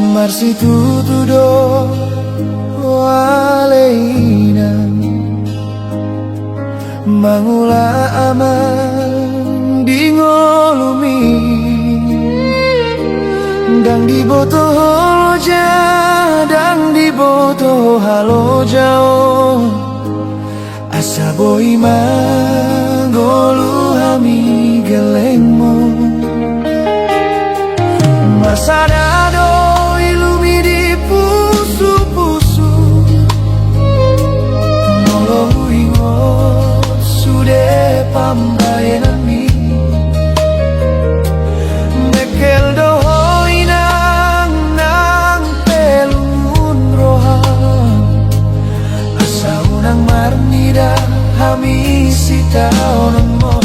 Marsitutudo waleina mangula aman di ngolumi dang di boto holoja dang di boto halo jauh asa boi magolu hami gelengmo Marsadado ilumi di pusu-pusu Nolong ingot sude pambayanan mi Mekel dohoi nang pelun roham Asa unang marnida hami sitaonan mo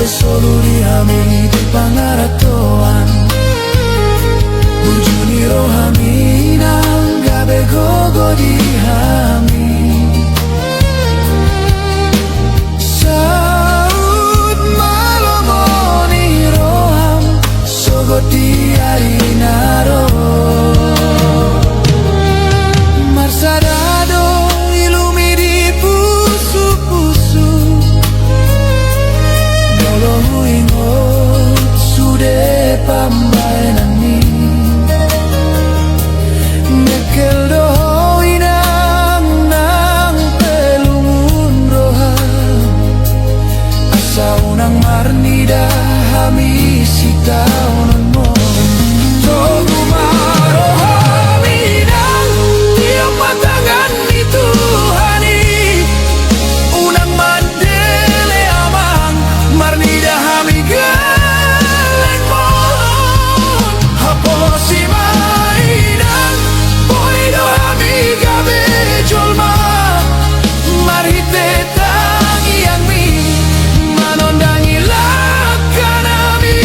Solo di hami di pangaratoan Burjuni rohami nang gabe gogo di hami Saud malomoni roham sogot di arinaro Marsadado ilumi di pusu-pusu Nolong ingot sude pambayanan mi Mekel dohoi nang pelungun roham Asa unang marnida hami sitaonan mo Togu marohami nang tiap patangan itu hani Unang mandele amang marnida hami geleng mon Hapo si mainang boido hami gabe jolma Marhite tangi yang mi manondangi lakkan ami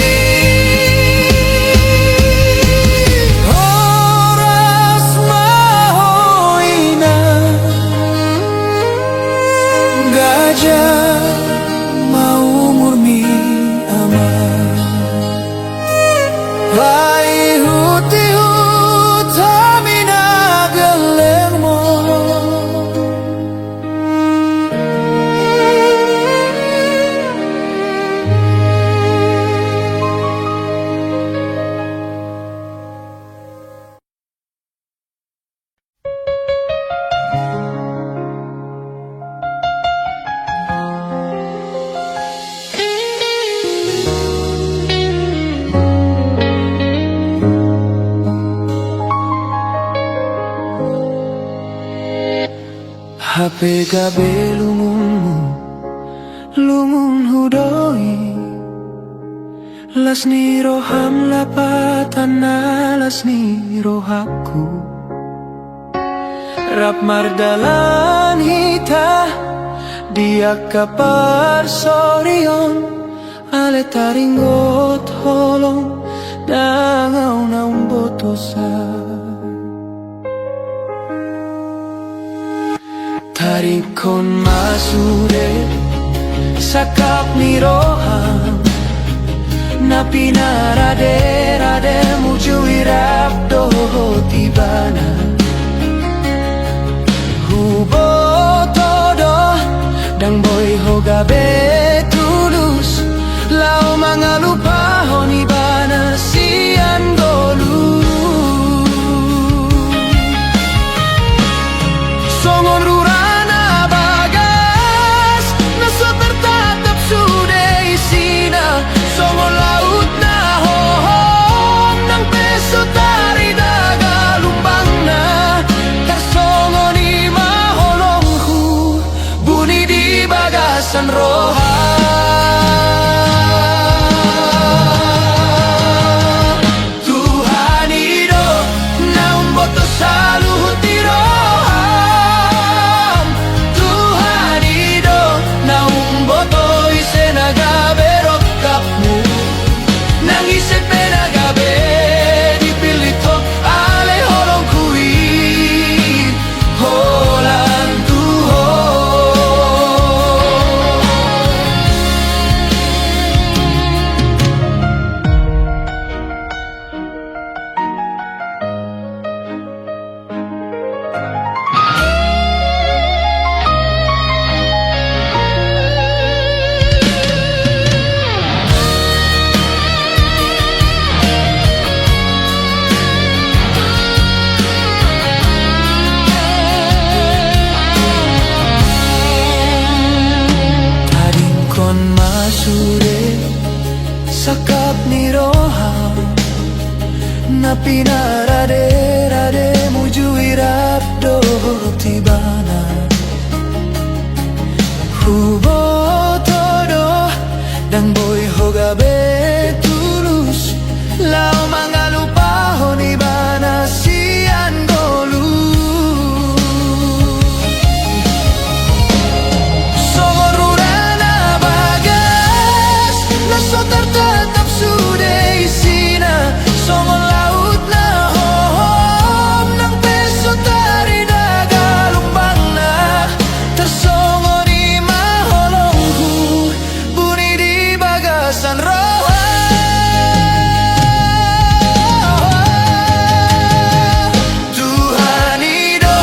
Horas mahoina gajah mau murmi aman Lai huti hutamina gelengmo Hape gabe lungun hudoi Lasni roham lapatan lasni rohaku Rap mardalan hita dia kapar sorion ale taringot holong dangau naung botosa tarikon masude sakap ni roham na pinarade-rade muju irap doho tibana hubo todo dang boy hogabe tulus lao mga lupahon ibana sian golu songon rurana bagas naso tertatap sude isina songon laut na hohom ng peso tari daga lumbang na karsongon ima holongku buni di bagasan roha Tuhan ido naung boto saluhut di roham Tuhan ido naung boto isenaga berok kapmu nangise penagabe dipilih tok ale holong kui holan tuho Taringkon masude sakap ni roham na pinarade-rade muju irap doho tibana hubo todo dang boy hogabe tulus lao mga lupahon ibana sian golu songon rurana bagas naso tertatap sude isina songon laut na hohom ng peso tari daga lumbang na tersongon ima holongku buni di bagasan roha Tuhan ido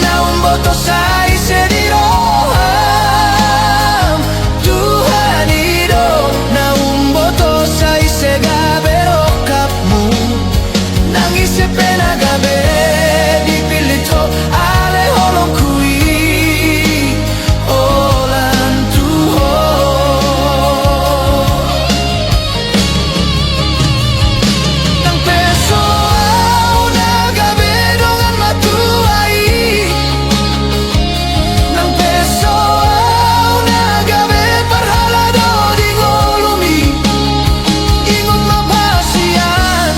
naung boto sai sedi roham Tuhan ido naung boto sai sega berok kapmu nangis penagabe dipilih to ale holong kui olan tuho nang peso au nagabe dongan matuai nang peso au nagabe parhalado di ngolumi ingon mapasian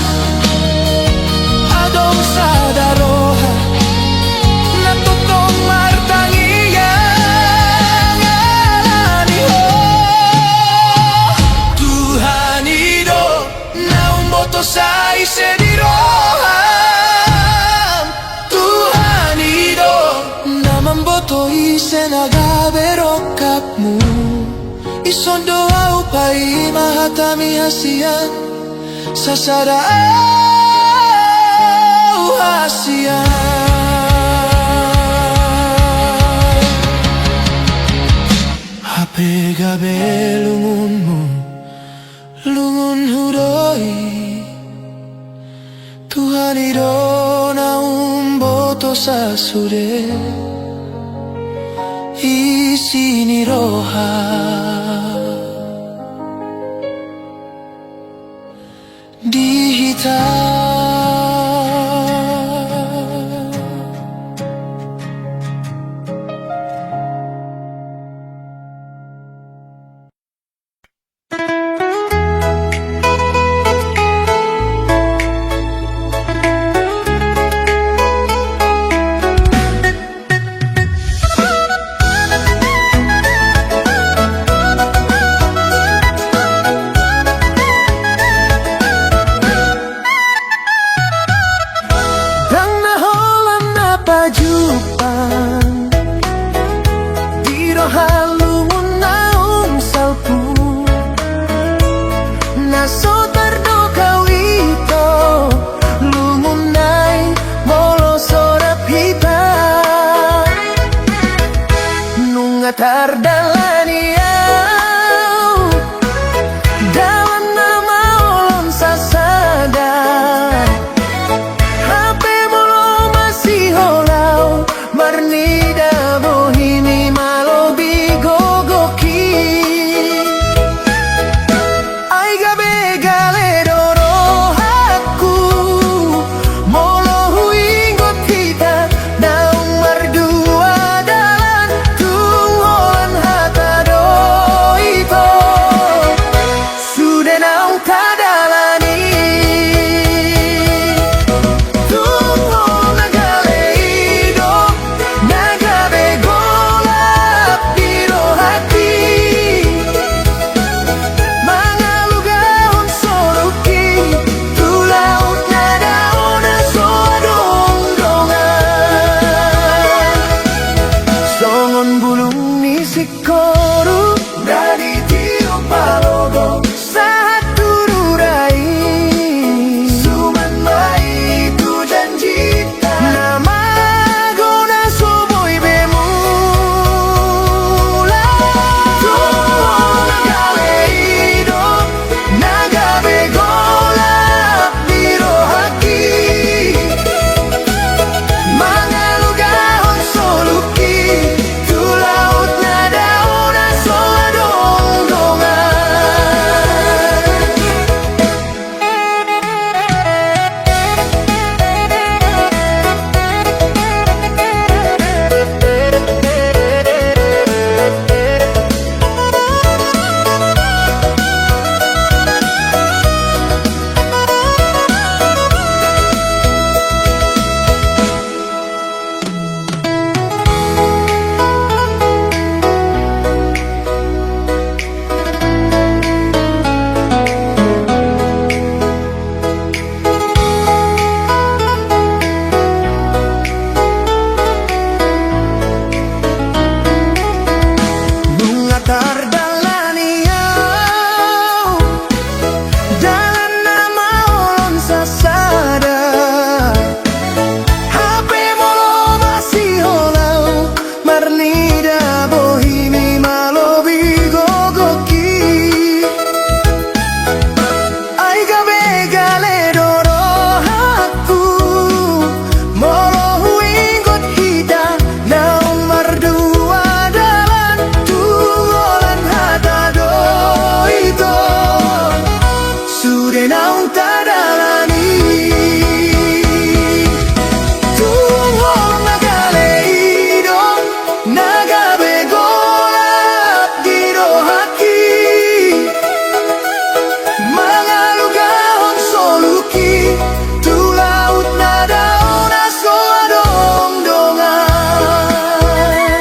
adong sadaroha natutong martangiyan alani ho Tuhan ido naung boto sai sedi roham Tuhan ido naman boto isenaga berok kapmu ison doa upai mahatami hasian sasada au hasian hape gabe lungunmu lungun hudoi Tuhan ido naung boto sasude isini roha dihitam lungun naung salpu naso tardo kawito lungun nai molo sorap hipa nunga tardalani dalam nama olon sasada HP molo masih holau marnida bohini malo bigogoki ai gabe galero rohaku molo huingot kita naung mardua dalan tungholan hata doito sudah naung tadalani tungho nagaleido nagabe golap biro hati mangalugahon soroki tulaut nadaona soadong dongan songon bulung ni sikoru dari tiup palogo saat tururai suman mai tu janjita nama gona soboy bemula tuh galeido nagabe golap biro haki mangalugahon soluki tulaut nadaona soadong dongan Bunga tardalani dalam nama olon sasada HP molo masih holau marnida bohini malo bigogoki ai gabe galero rohaku molo huingot kita naung mardua dalan tungholan hata doito sudah naung tadalani tungho nagaleido nagabe golap biro haki mangalugahon soluki tulaut nadaona soadong dongan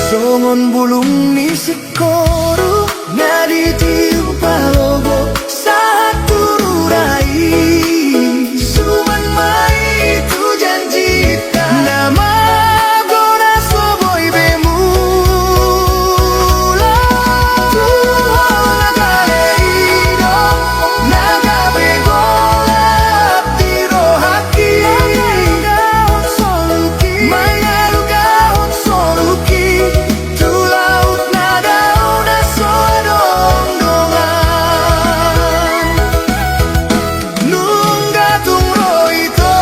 songon bulung ni sikoru ngadi tiup palogo saat tururai suman mai tu janjita nama gona soboy bemula tuho nagaleido nagabe golap biro haki mangalugahon soluki tulaut nadaona soadong dongan nungga tungro ito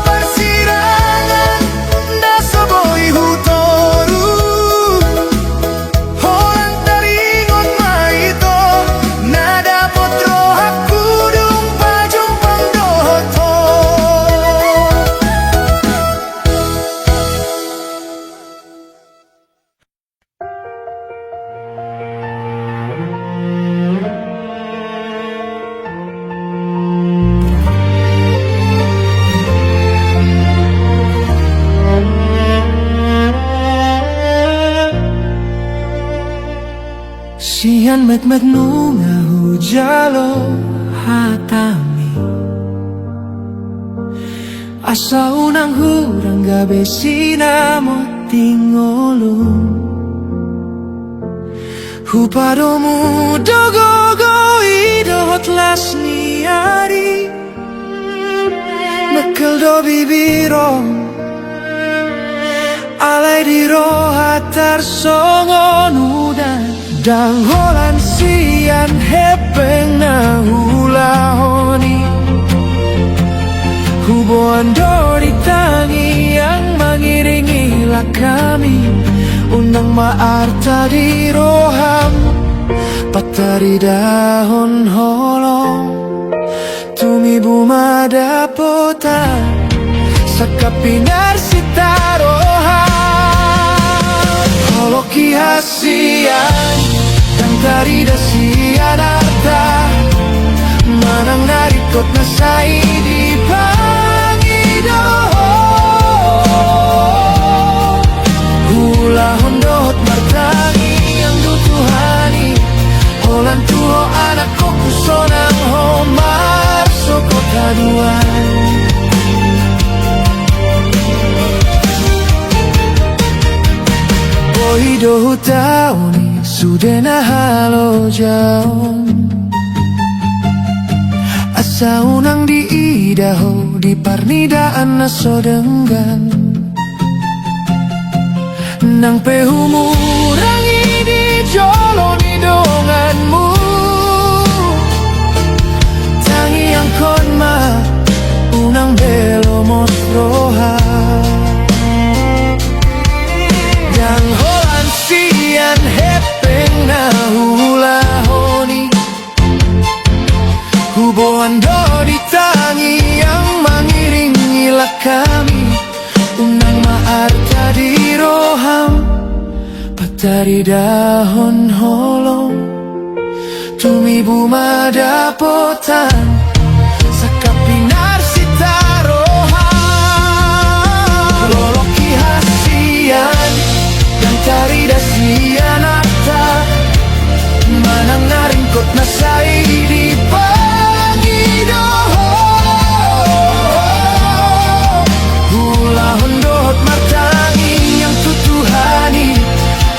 persirangan na soboy hutoru holang taringon maito nada potro hakudung pajumpang dohoto sian mek nunga hujalo hatami asa unang hurang gabe sinamot tingolong Hupadomu dogogo idohot lasniari Mekel do bibiro Alai di rohatar songon udan Dang holan sian hepeng na hula honi Huboan do ditangi yang mengiringilah kami Unang maarta di roham Patari dahon holong Tumi bumada pota Sakapinar sitaroham Holoki hasian Yang tari dasian arta Manang narikot na saidi pangidoho Hula hondot martangi yang dutuhani Holan tuho anak koku sonang homar sokota duan Bohido hutauni sudena halo jaon Asa unang di idaho di parnidaan na sodenggan Nang pehumurangi di joloni donganmu Tangi yang konma unang belo mosroha Yang holan sian hepeng na hula honi Huboan do ditangi yang mengiringilah kami Unang maarta di roham Patari dahon holong Tumi bumada potan Sakapinar sitaroham Loloki hasian Yang tari dasian arta Manang naringkot na saidi pangidoho Hula hondot martangi yang tutuhani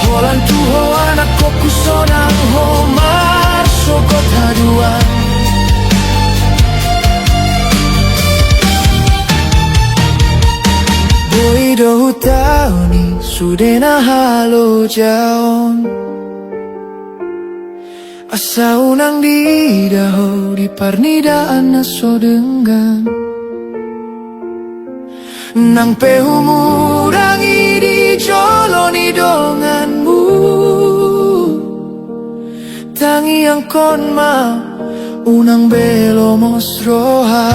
Holan tuho anak koku sonang homar sokot haduan Boido hutauni sudena halo jaon Asa unang di daho di parnidaan na sodenggan Nang pehumurangi di joloni donganmu Tangi yang konma unang belo mosroha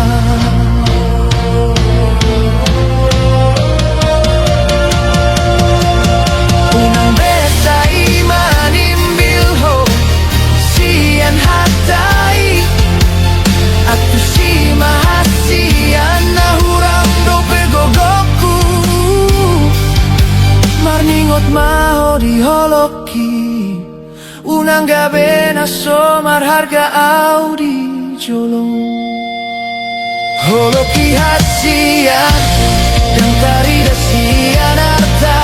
Unang besai manimbilho Sian hatai Atu si mahasian nahuram dope gogoku Marningot maho di holoki Unang gabe na somar harga audi jolong Holoki hasian Dan tari dasian arta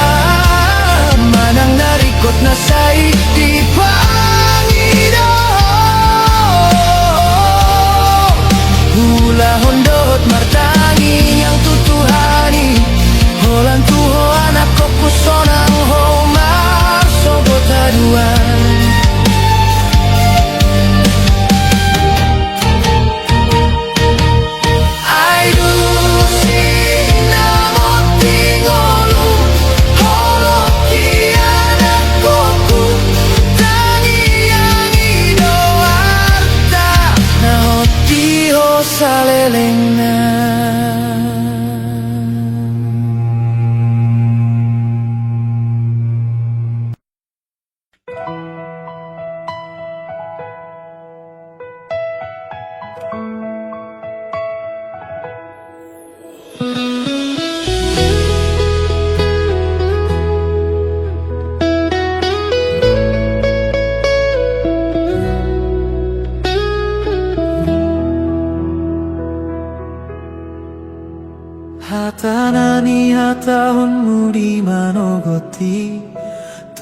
Manang narikot na saidi pangido Hula hondot martangi yang tutuhani Holan tuho anak koku sonang homar sogot aduan Aidu sinamot tingolong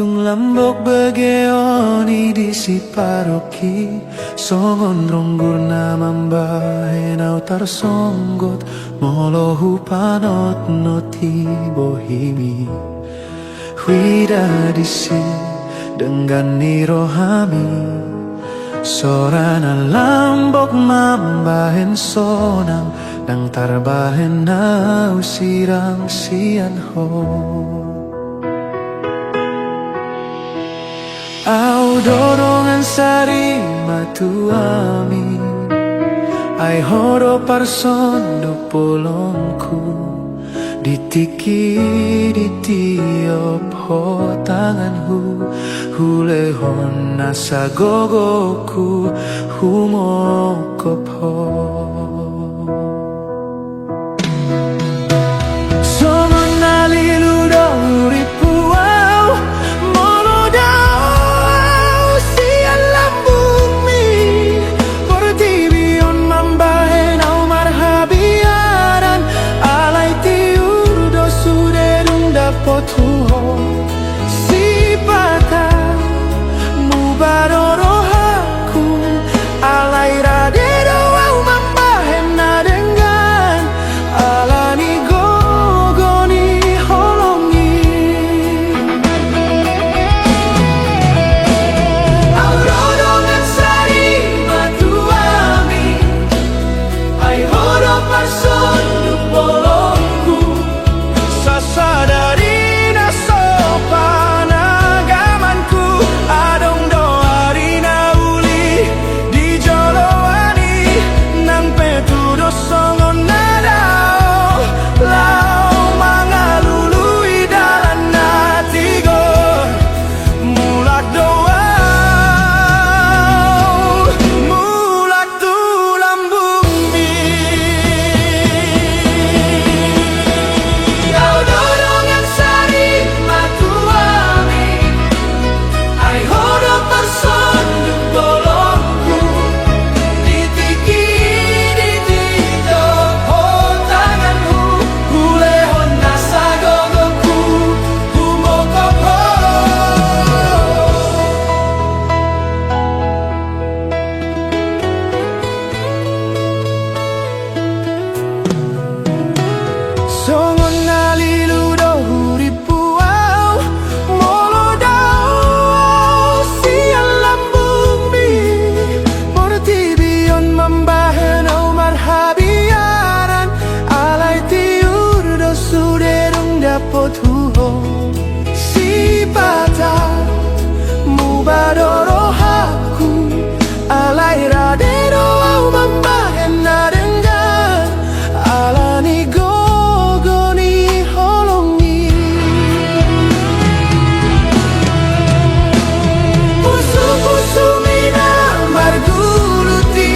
Tung lambok begeoni di si paroki Songon ronggur namambahe nau tarsonggot Molohu panot noti bohimi Huida disi denggani rohami Sorana lambok mambahen sonang Nang tarbahen nau sirang sian ho Au dorongan sari matuami Ai horo parsondo polongku Ditiki di tiop ho tanganku Hulehon nasa gogoku Humokop ho Songon nalilu dori puau Molodau sian lambumi Portibion mambahen au marhabiaran Alai tiur do suderung dapot huho Si pata mubarorohaku Alai radero au mambahen nadengan Alani gogoni holongi Au rodongan sari matuami Ai horo parson du polongku Sasadarina sopana gamanku Adong doarina uli di joloani Nang petudo songon nadao Lau mangalului dalan natigo Mulak doau Mulak tulang bumi Au dorongan sari matuami Ai horo parson du polongku Ditiki di tito ho tanganku Hulehon nasa gogoku Humokopo Songon nalilu dohuri puau Molodau sian lambumi Portibion mambahen au marhabiaran Alai tiur do suderung dapot huho Si pata mubadorohaku Alai radero au mambahen nadengan Alani gogoni holongi Pusu-pusu mina marguluti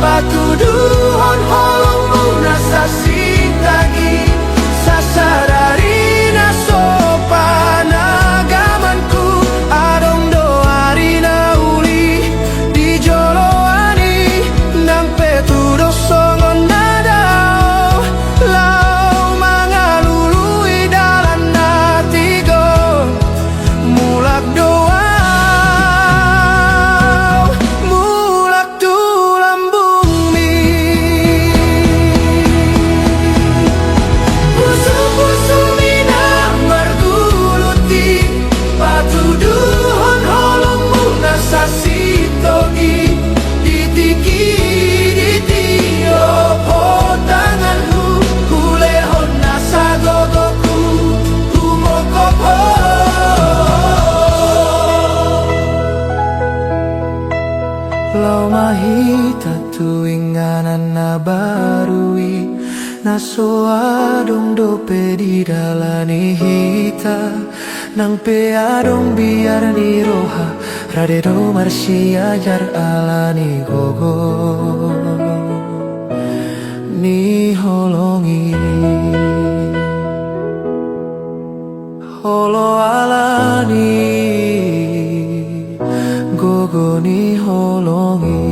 Patuduhon holongmu nasa sitagi Sasadarina sopana gamanku Adong doarina uli di joloani Nang petudo songon nadao Lau mangalului dalan natigo Mulak doau Mulak tulang bumi Pusu-pusu mina marguluti Patuduhon holongmu nasa sitogi Ditiki di tiop ho tanganku Hulehon nasa gogoku Humokopo Lau mahita tuinganan na barui Naso adong dope di dalani hita Nang pe adong biar ni roha Radero marsi ajar alani gogo Ni holongi Holo alani Gogo ni holongi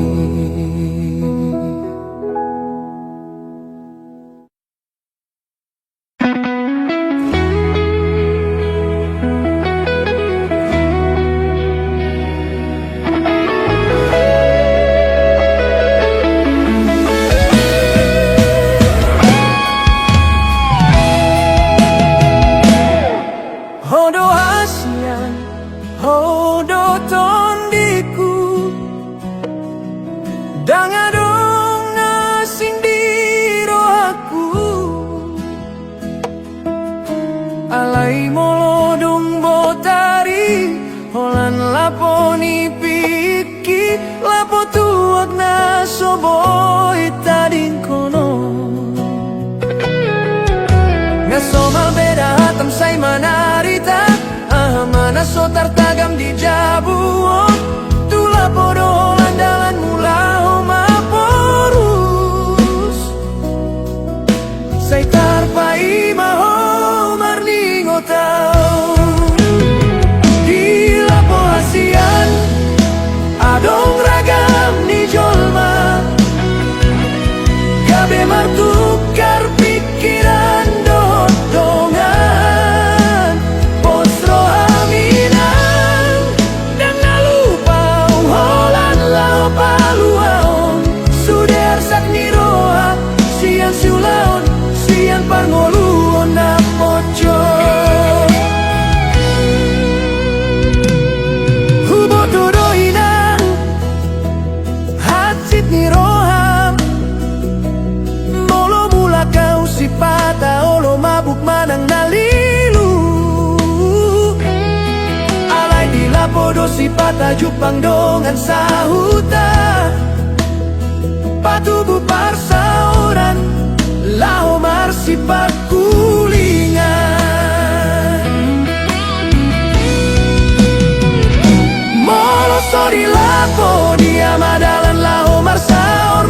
boton diku danga dong nasing di rohaku alai molodong botari holan laponi piki lapo tuak na soboi tading kono ngasomal beda hatam say manarita mana so tartagam di jabuon tula podo landalan mula maporus say tarpai maho marningo tau di lapo hasian adong ragam ni jolma gabe martukar pikiran dongan postro aminan dan nalupau holan lao paluaon suder sak niroa sian siulaon sian pangoluon na pojo hubo tudoinang hatsit niroham molo mula kau si pata olo mabuk manang nalilu alai di lapodo si pata jupang dongan sahuta patubu parsa orang lao marsi pakulingan molo sori lapo dia madalan lao marsaor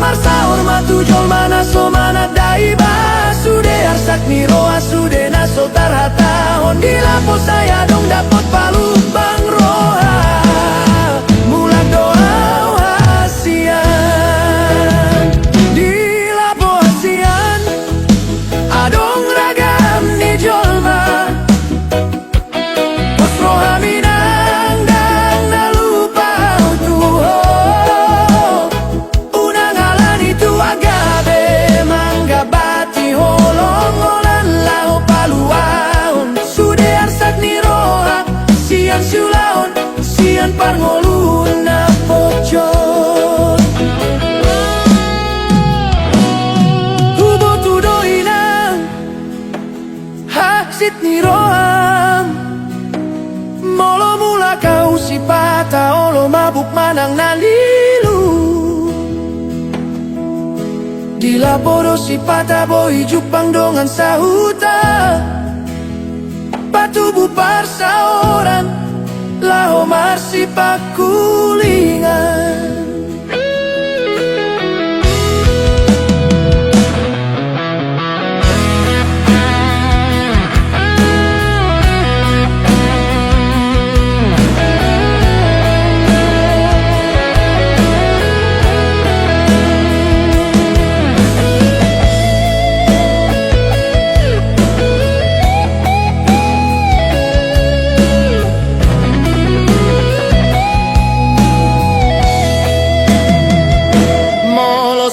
matu jol mana so mana daiba sude arsak niro asude naso tarhata hondi lapo saya dong dapot palu bang roha mulan doa hasian di lapo hasian adong ragam ni jolma postro haminang dan nalupa tuho unang alan itu agabe mangga bati holong holan lao paluaon sude arsak ni roha sian siulaon sian pangolun na pocot hubo tudoinang haksit ni roham molo mula kau si pata olo mabuk manang nalilu di laporo si pata boy jupang dongan sahuta patubu parsa orang laho marsi pakulingan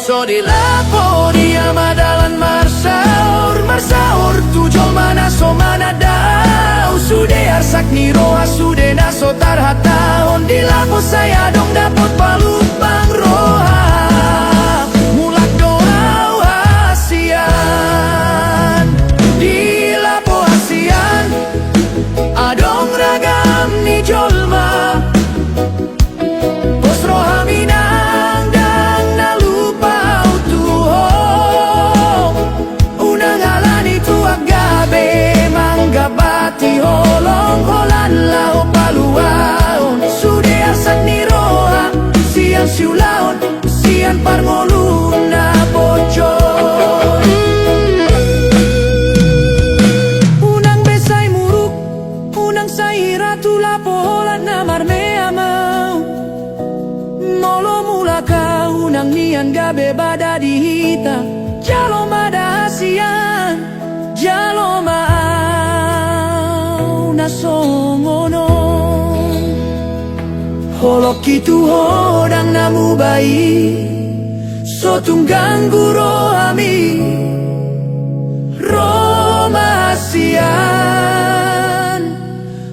so di lapo dia madalan marsaor tujuh mana so mana dau sude arsak niro asude naso tarhata on di lapo saya dong dapot palu bang roha mulak doa hasian di lapo hasian adong ragam ni jolma postro haminang dan nalupau tuho unang alan itu agabe mangga bati holong holan lao paluaon sude arsak ni roha sian siulaon sian parngolun na pocot unang besay muruk unang saira tulapo holan na marmea mau molo mula kau unang nian gabe bada dihita jalo mada hasian jalo mau na songono holok itu hodang namu bayi so tunggang guro ami Romasian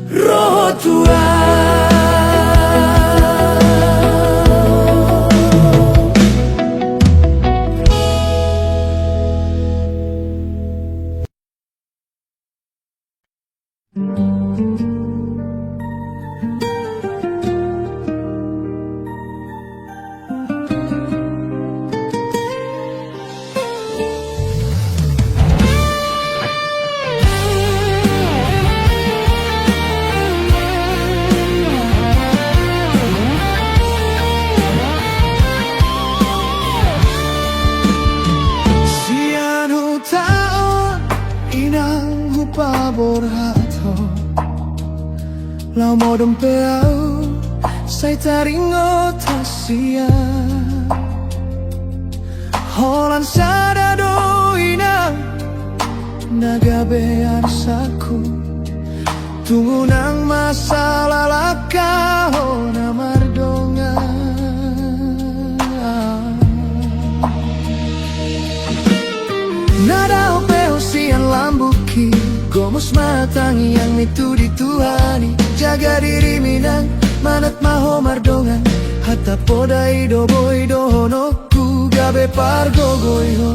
roh Tuhan Nau modom peau sai taringo tasia Holan sada doina nagabean saku tunggu nang masalah lakaho na mardonga Nada opeo sian lambuki Gomos matangi yang itu dituhani Jaga diri minang manat maho mardongan Hatta podai do boy do honoku Gabe pargogoyo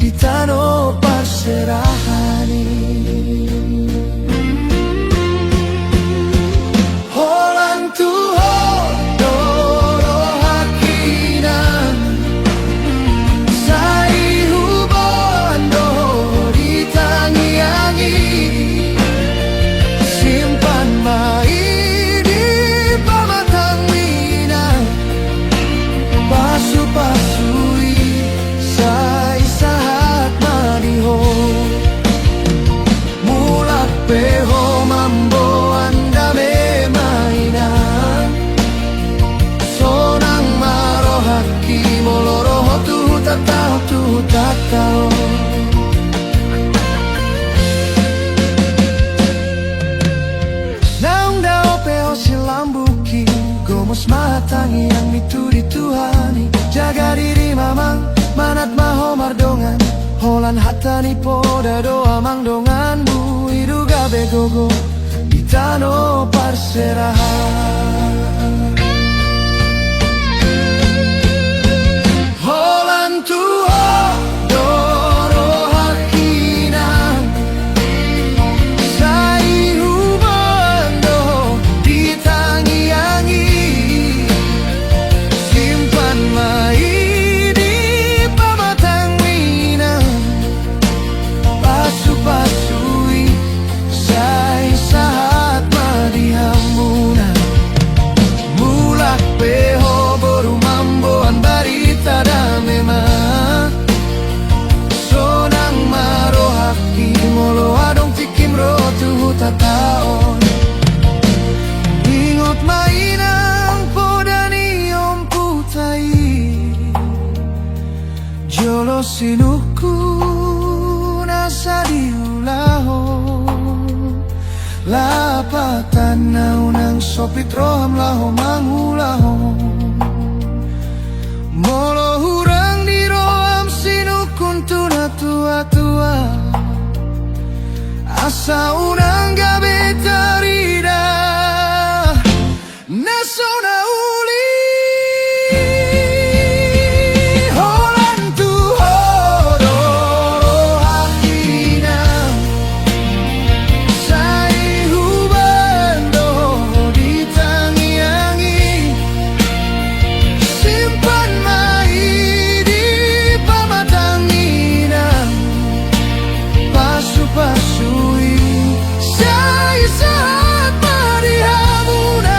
di tano parserahani Holan tuho doro hakinan Sai hubon do ditangi-angi Simpan mai di pamatang minang Pasu-pasui sai sahat maniho Mulak peho mambo anda mainan Sonang maro haki moloroho tu tatao Naung dao peo silambuki Gomos matangi yang itu dituhani Jaga diri mamang manat maho mardongan Holan hatani poda doa mangdongan Bu idu gabe gogo di tano parserahan Holan tuho doro hakinan Sai hubando ditangi-angi Simpan mai di pamatang minang Pasu-pasui sai sahat madihamunan Mulak peho boru mamboan barita da memang Sonang maro haki molo adong tikim rotu tataon Ingot mainang podani om putai Jolo sinuku nasa diulaho Lapatan naunang sopit roham laho mangulaho Molo hurang di roham sinukun tuna tua-tua Asa unang gabe tarida Nasona uli Holan tuho doro hakinan Sai hubando ditangi-angi Simpan mai di pamatang minang Pasu-pasui sai sahat madihamunan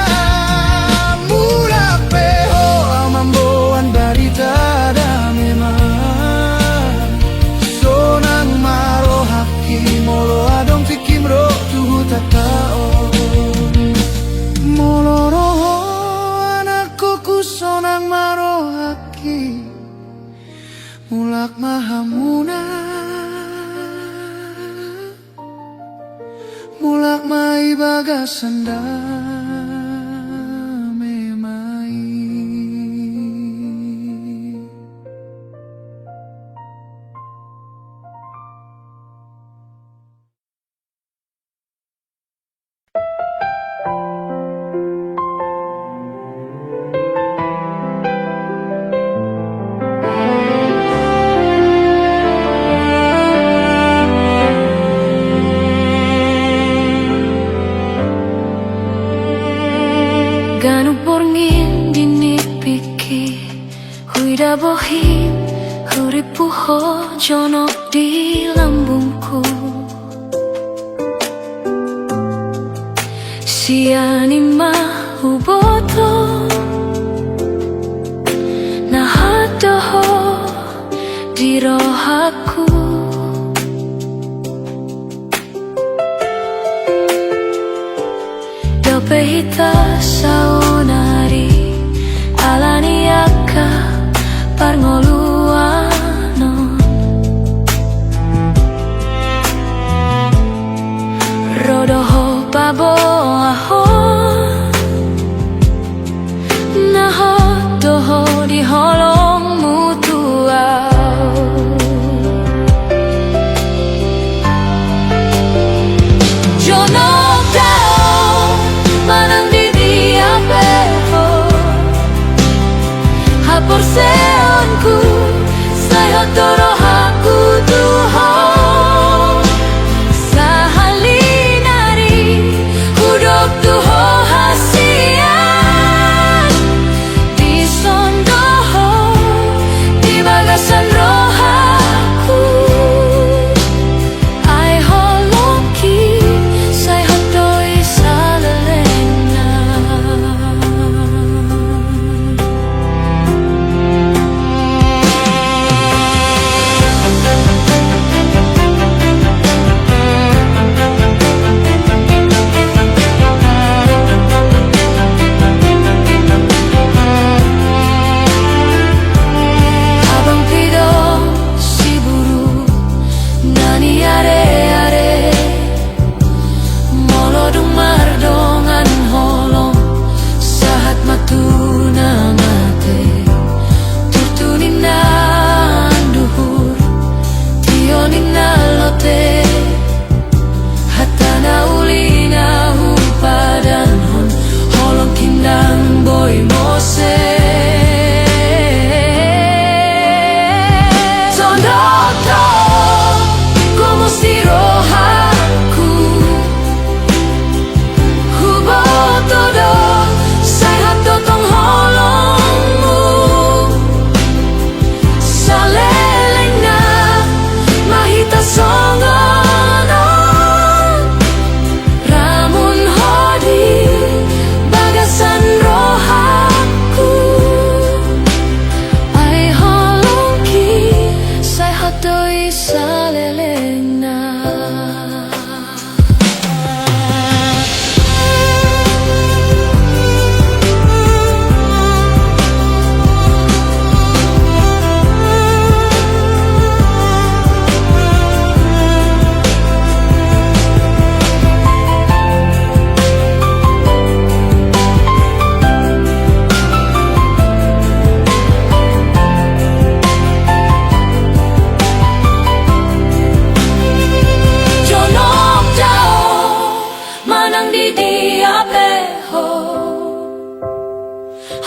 Mulak peho amamboan barita da memang Sonang maro haki molo adong tikim rotu tatao Molo roho anakku sonang maro haki Mulak mahamuna Mulak mai bagasanda memai Ganu borngin dinipiki Huida bohim Huripuho jonok di lambungku Siani mahuboto Nahadoho di rohaku Dope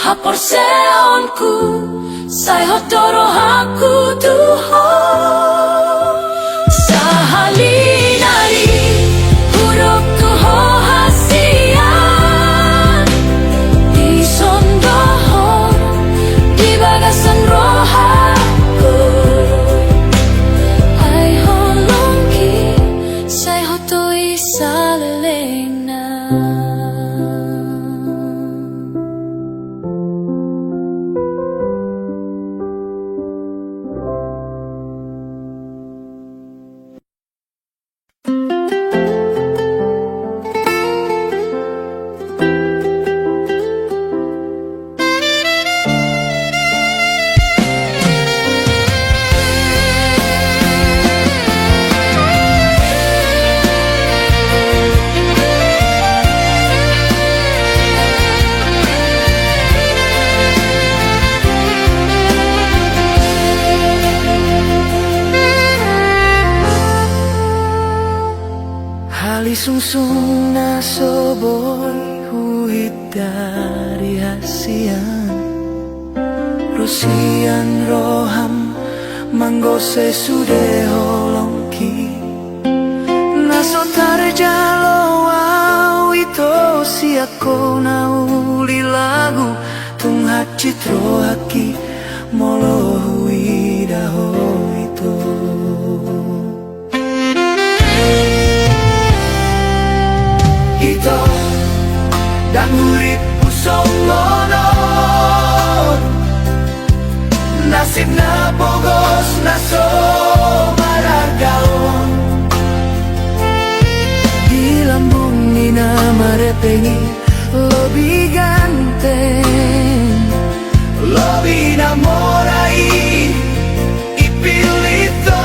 hapor seonku sai hotoro haku tuho sahalinari hurufku ho hasian di sondoho di bagasan rohaku ai holongki sai hotoi salelena. Sungsung na soboy huit dari hasian Rosian roham manggose sude holongki Naso tarjalo au ito siako na uli lagu Tunghat citro haki molo huidaho ito Ito dan uripku songono nasib na bogos na so maragaon di lambung ni na marepengi lebih ganteng lebih namorai ipilito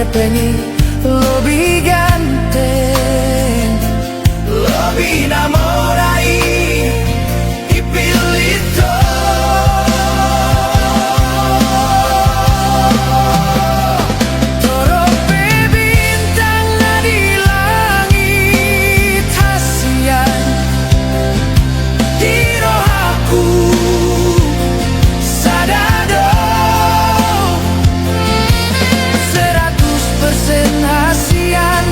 Pengi lebih ganteng lebih namorai ipilito torope bintang na di langit hasian di rohaku sadado hasian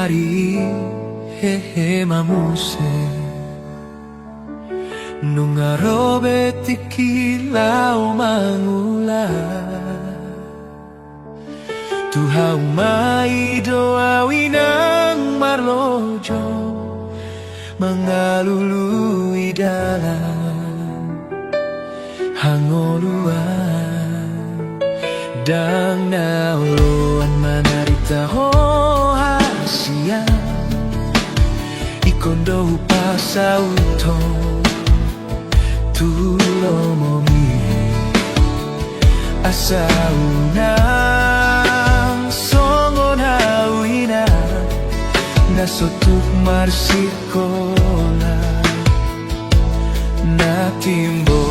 Hari hehe mamuse Nungaro betikilau mangula Tuhau mai doa winang marlojo Mengalului dalam hangoluan Dang nauluan manarita siang Ikondo pasauto Tulomomi Asaunang songon hawina Nasotuk marsikola Natimbo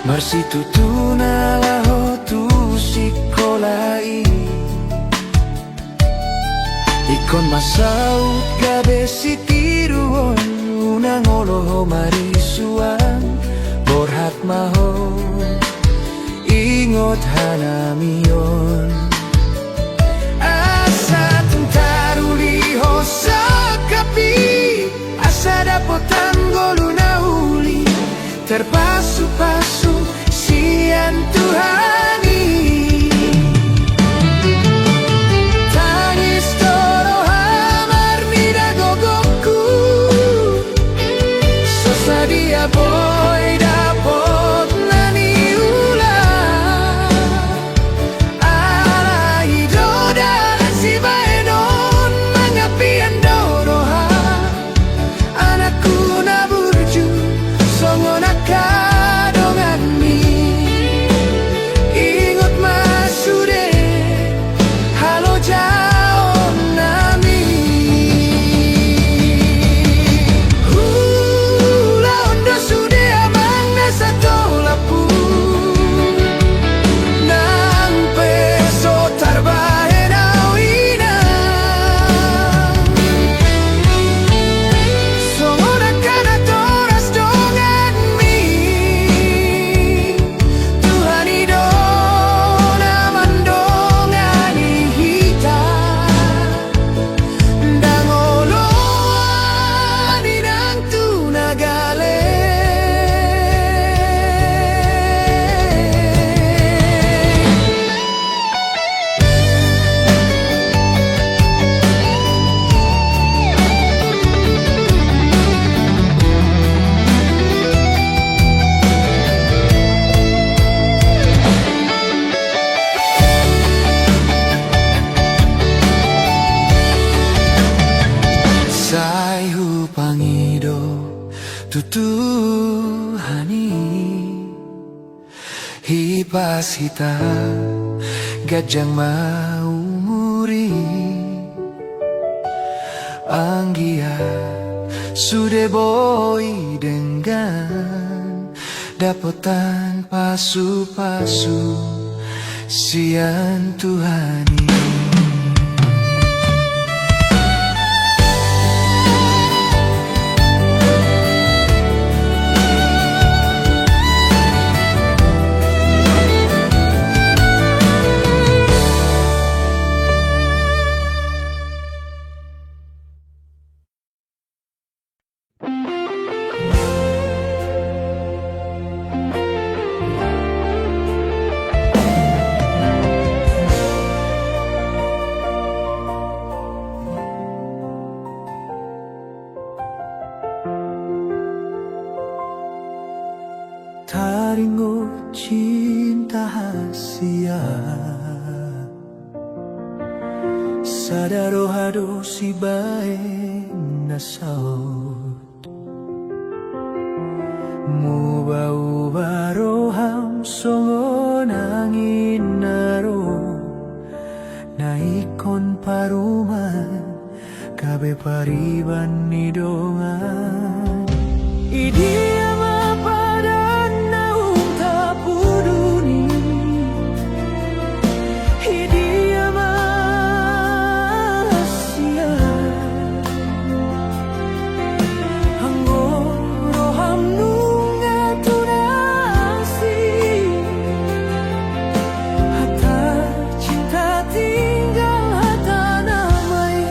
Marsitu tunalaho tu sikolai Ikon masaut gabe sitiruon Unang oloho marisuan Borhat maho Ingot hanamion Asa tentaruliho sakapi Asa dapotan goluna uli Terpasu-pasu sian Tuhani Tangis toro hamar mida gogoku Sosadia boy dapot nani ulang Ala hidoda si baenon Mangapian doroha Anakku naburju Songon akadongan mi Ingot masude Halo jaon nami Hula ondo sude amang nasa tolapu Nang peso tarbahe nawina Songon akadatoras dongan mi Tuhan idona mandongani hita Dangoloan inang tunagale Sai hupangido tutuhani Hipas hita gajang maumuri Anggia sude boy dengan Dapotan pasu-pasu sian Tuhani maringo cinta hasia sadaro hado si bae nasaut Muba-uba roham songo nangin naro naikon paruman kabe pariban nidongan idia mapadan naung tapuduni idia masia anggo roham nunga tunasi hatta cinta tinggal hatta namai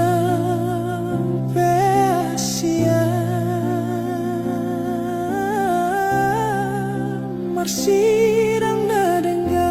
Marsirang pesia Marsirang nadengga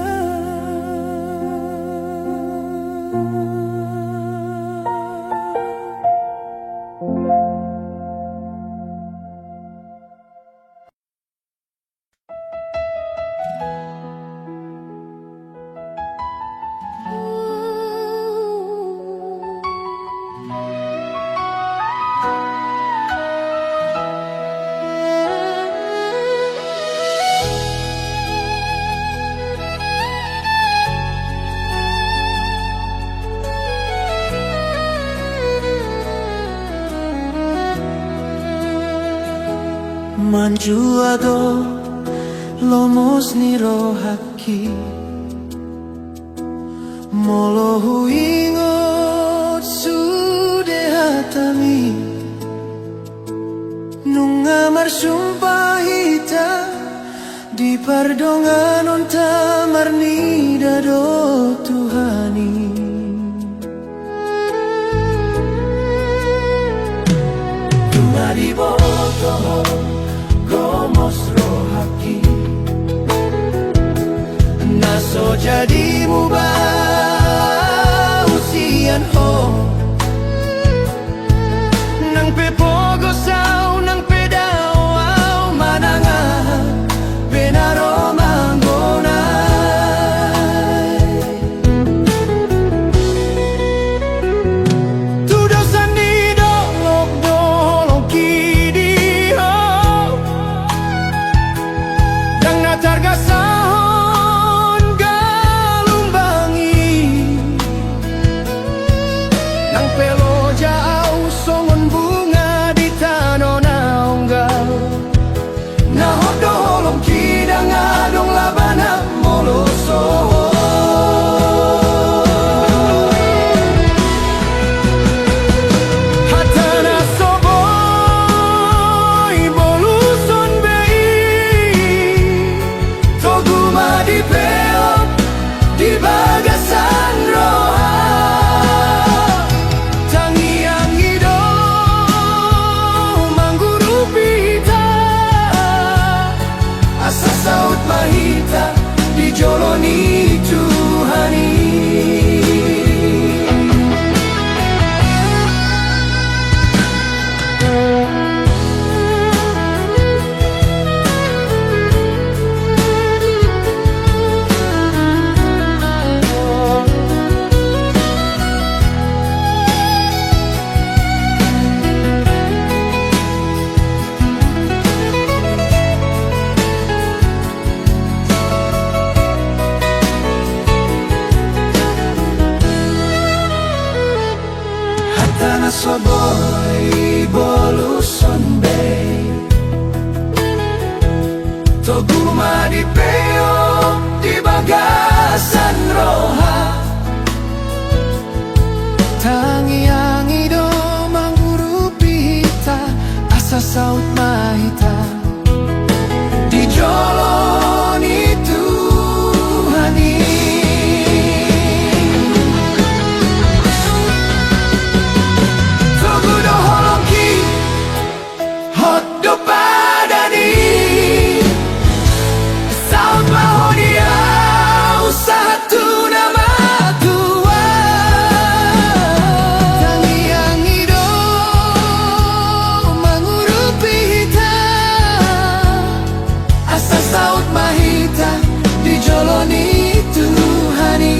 Manjuado lomos niro haki Molo huingot su tami nunga marsumpah hita di pardongan on tamarni dado Tuhani. Dumadi boto gomos rohaki naso jadi mubah usian ho nang pepogo sao nang pedao mananga benaro manggonay tudo sanido lok dolong kidi ho nang natarga sahon galumbangi nang pelo jauh songon bunga di tanonanggal nahodolong kidang adong labana moloso hatana soboy boluson bei toguma di peot di bagasan roha tangiang ido mangguru pita asa saut mahita dijoloni Tuhani. Hatana soboy boluson bay toguma di peo di bagasan roha tangiang ido mangguru pita asa saut mahita dijoloni Tuhani. Togudo holongki hotdo padani saut mahodia usaha tu nama tua tangiang ido mangurupi hita asa saut mahita dijoloni Tuhani.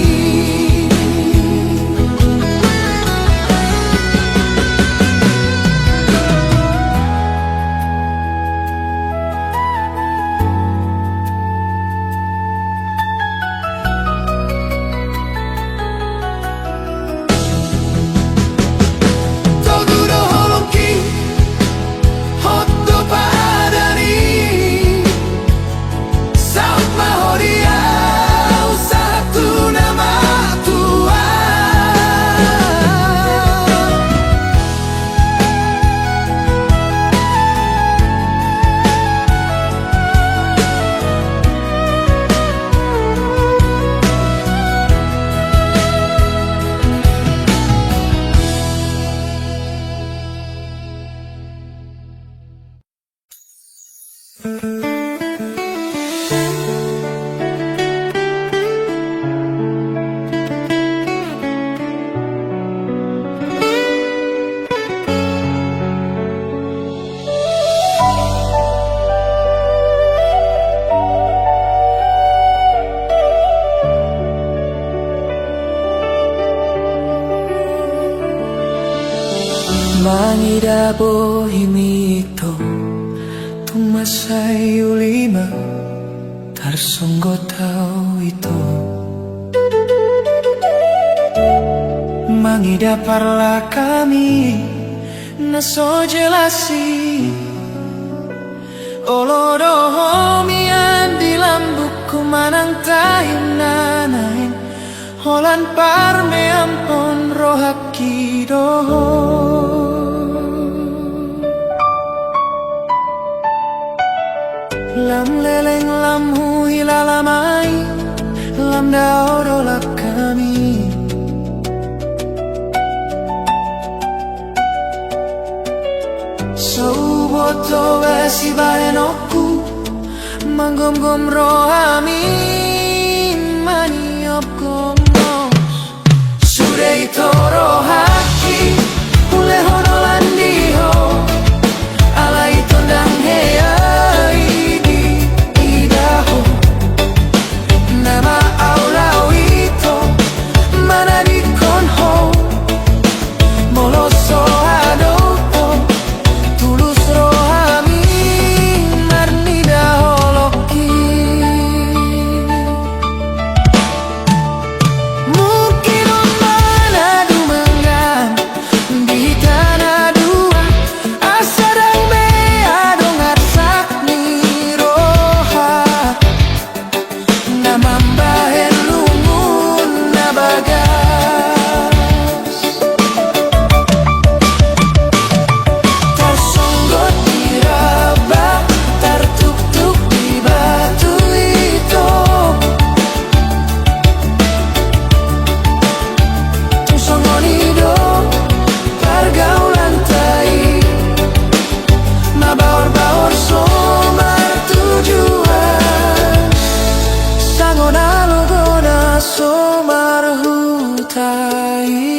Togudo holongki hotdo padani saut mahodia usaha tu nama tua mangida bohimito tumasay ulima tarsonggo tao ito mangida parla kami naso jelasi olodohomian di lambukku manang tahim nanain holan parme ampon rohaki doho Lam leleng lam hui lalamai, lam dao dolak kami. Soboto besi barenoku, manggom-gom rohami, maniop gomos. Sudei toro haki, ule hono landiho, alai tondang heai di idaho. Nama aulau ito, mana di konho, moloso adopo, tulus rohami, marni daholoki. Mungkin mana dumangan di tanah dua, asadang bea dongar sakni roha. Namambahen lungun nabagas, tersonggot di rabak, tertuk-tuk di batu itu. Tusongonido pergaulan tai, mabaor-baor somar tujuan. Sangona logona somar hutai.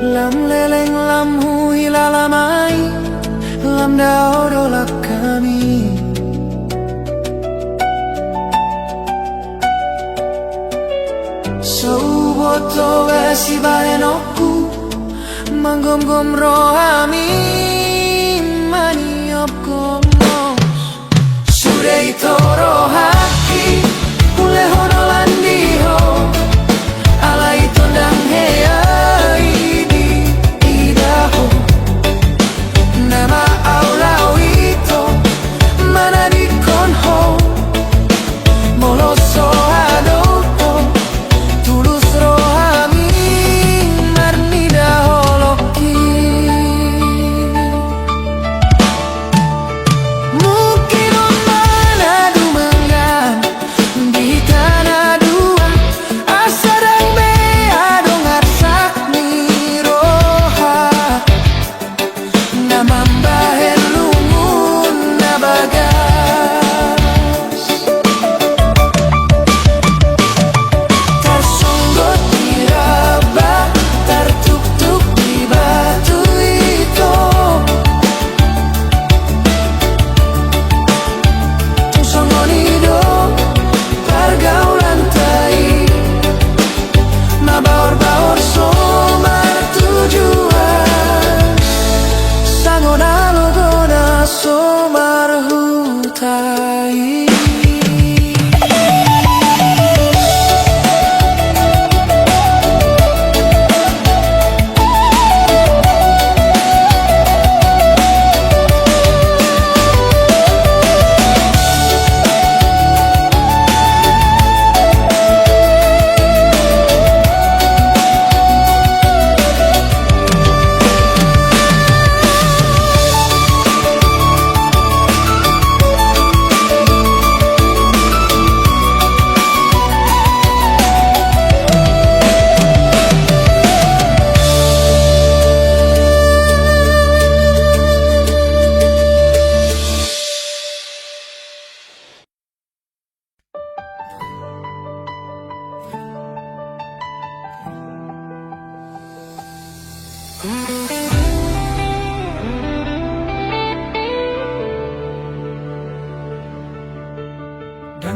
Lam leleng lam hui lalamai, lam dao dolak kami. Soboto besi barenoku, manggom-gom rohami, maniop gomos. Sudei toro haki, ule hono landiho, alai tondang heai di idaho. Nama aulau ito, mana di konho, moloso adopo, tulus rohami, marni daholoki. Mungkin mana dumangan di tanah dua, asadang bea dongar sakni roha. Namambahen lungun nabagas, tersonggot di rabak, tertuk-tuk di batu itu. Tusongonido pergaulan tai, mabaor-baor somar tujuan. Sangona logona somar hutai.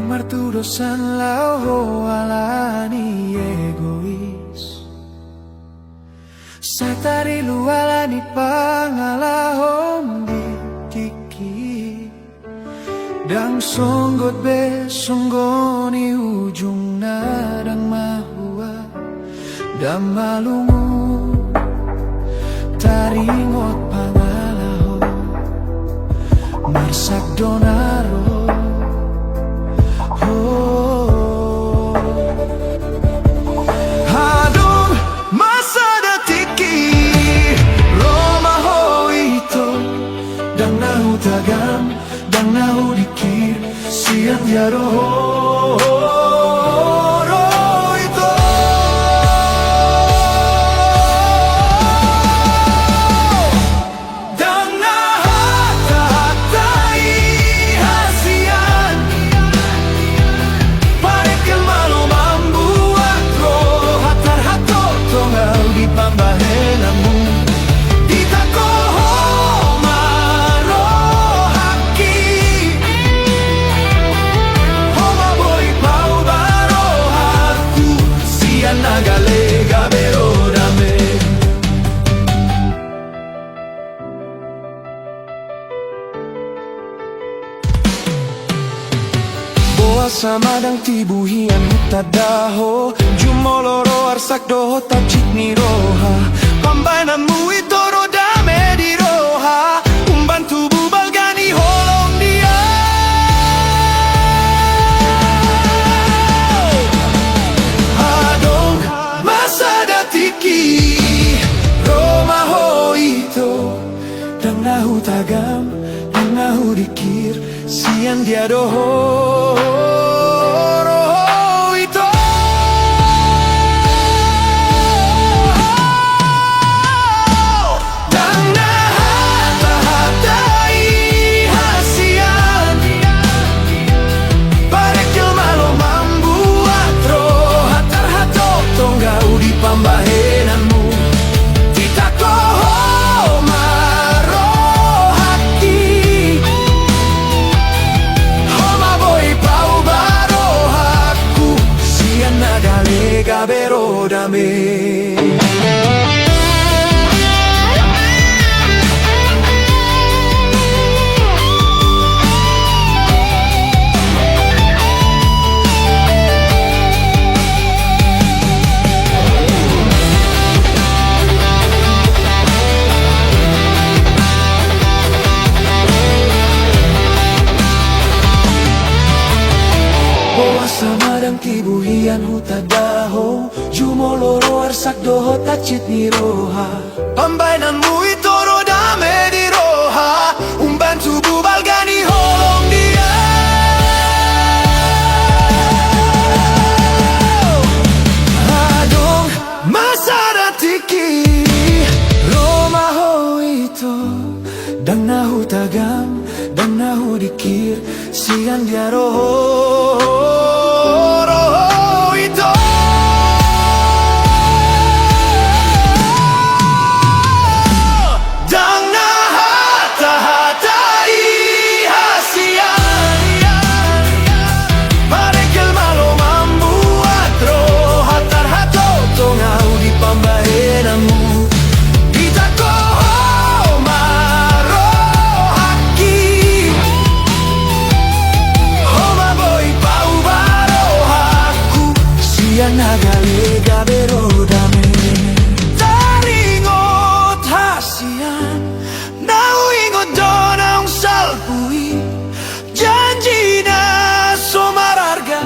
martudosan lao alani egois Satari lualani pangalahom di kiki Dang songgot be songgoni ujung nadang mahua Dan malungu taringot pangalaho Marsak donaro Hadong masa datiki Roma ho ito Dang nahu tagam Dang nahu dikir Siap ya roho ito Dang nahata-hatai hasian Parekel malu membuat roh Hatar-hato tongau di pambahenamu Ditako maro haki Homa boy pau baro haku Sian nagalega bero dame Boa sama dang tibuhian hutadaho Jumoloro arsak doho tacik ni roha Pambainanmu itu rodame di roha Umbantu bubal gani holong dia Hadong masa datiki Roma ho ito Dang nahu tagam Dang nahu dikir Sian dia doho roho ito Dang nahata-hatai hasian Parekel malo membuat roh Hatar-hato tonggau di pambahenanmu Ditako maro haki Homa boy pau baro haku Sian nagalega bero dame Boa sama dang tibuhian hutadaho Jumoloro arsak doho tacit ni roha Pambainanmu itu rodame di roha Umbantu bubal gani holong dia Hadong masa datiki Roma ho ito Dang nahu tagam Dang nahu dikir Sian dia roho ito Dang nahata-hatai hasian Parekel malo membuat roh Hatar-hato tongau di pambahenanmu Ditako maro haki Homa boy pau baro haku Sian nagalega bero dame Taringot hasian Nau ingot donang salpui Janji na somararga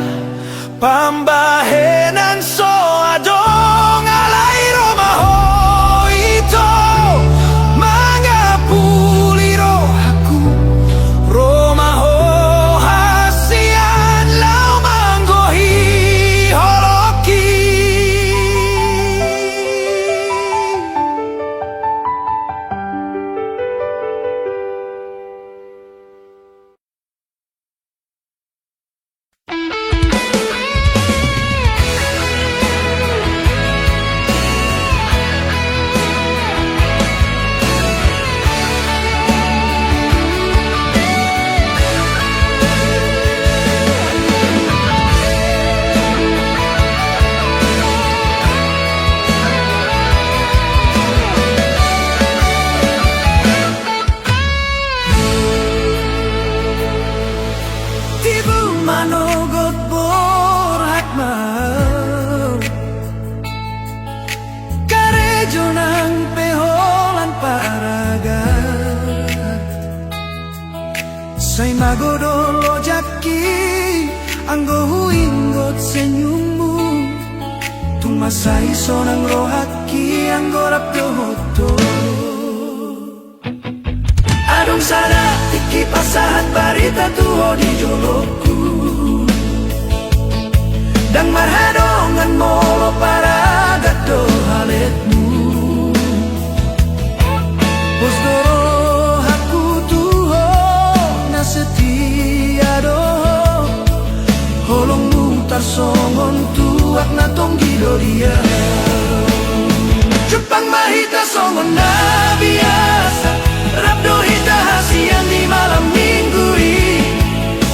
Pambahenan so adong alai Roma ho ito Mangapuliro aku Roma ho hasian lau manggohi holoki manogot borhak mau karejo nang peholan paraga say magodolo jaki anggo huinggot senyummu tumasay sonang rohaki anggo rapdohoto adong sada tiki pasahat barita tuho di joloku dang marhadongan molo para gato haletmu Posdoro aku tuho na setia doho holongmu tarsongon tuak na tonggido dia Jepang mahita songon na biasa Rabdo hita hasian di malam minggu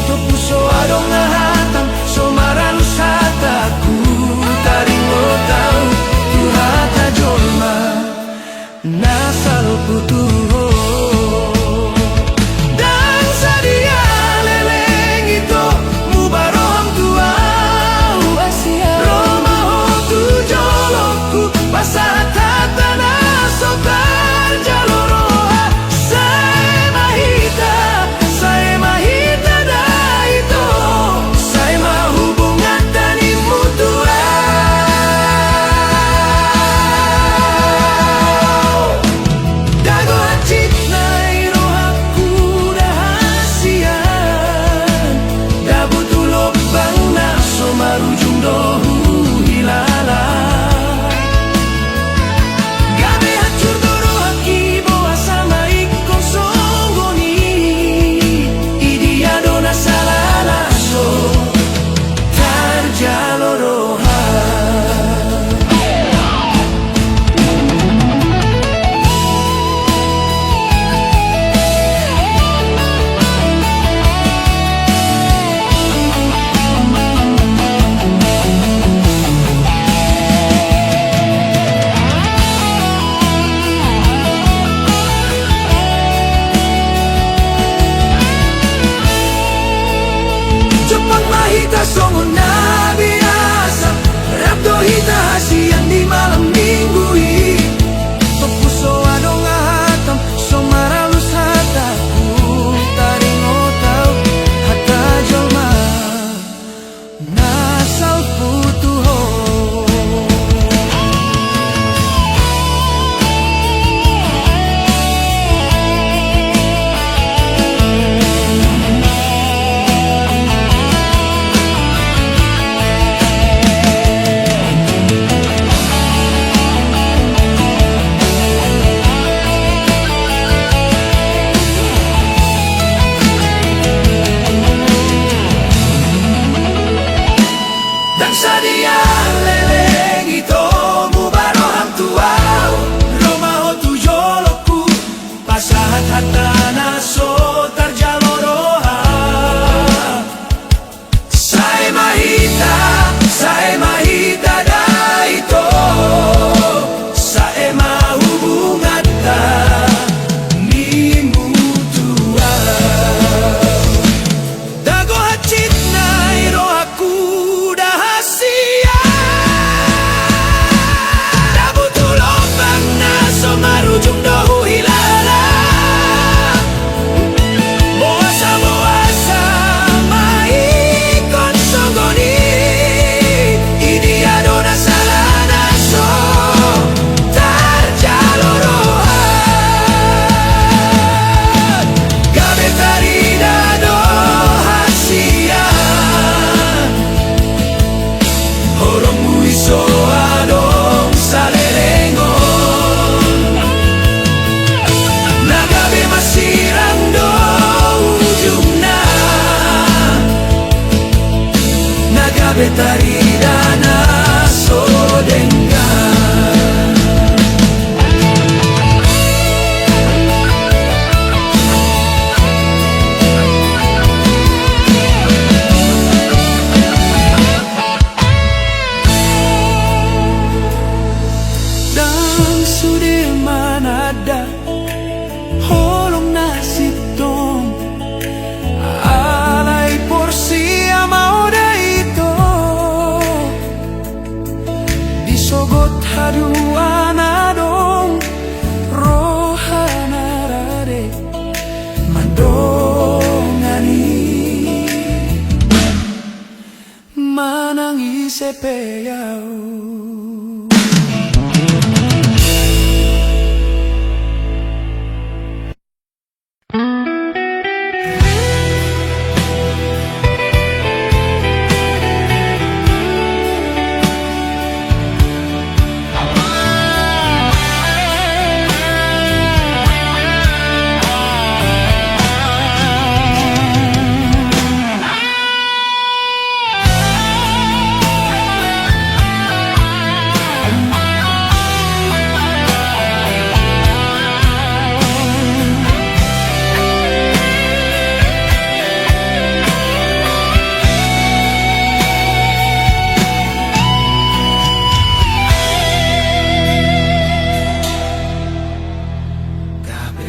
Topuso adong ngahatang somaran sataku taringo tau tuhata jolma nasal putuho dan sadia leleng itu mubaroham tuau Roma ho tu jolokku pasat tanah sotar jaloroha saya mahita dah itu saya mah hubungan tani mutua dago hacit nai rohaku dahasian dabutulo bang na somarujung dohu hilala gabe hancur dorohaki boa sama ikon songgoni idia dona salala so tarjaloroha Jepang mahita songon na biasa Rabdo hita hasian di malam minggu Topuso adong ngahatam somaralus hataku taringo tau hata jolma nasal putuho dan sadia leleng itu mubaroham tuau Roma ho tu joloku pasahat hatana so tarjaloroha saya mahita dah itu saya mah hubungan tani mutua dago hacit nai rohaku marujung dohu hilala boasa maikon songgoni idia dona salana so tarjaloroha gabe tarida do hasian holongmu iso adong salelengo Nagabe masirang do ujungna Nagabe taridana so denggan Dan Sudirman ada holong nasib dong alay porsi ama sepeyau.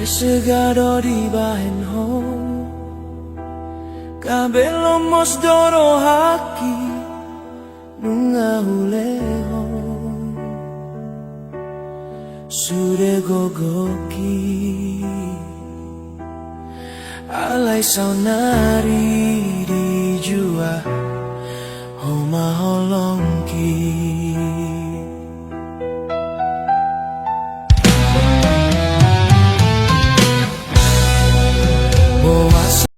Segado di bahen home, kabeh lomos doro haki nunga huleho sude gogoki alai saunari di jua homa holongki.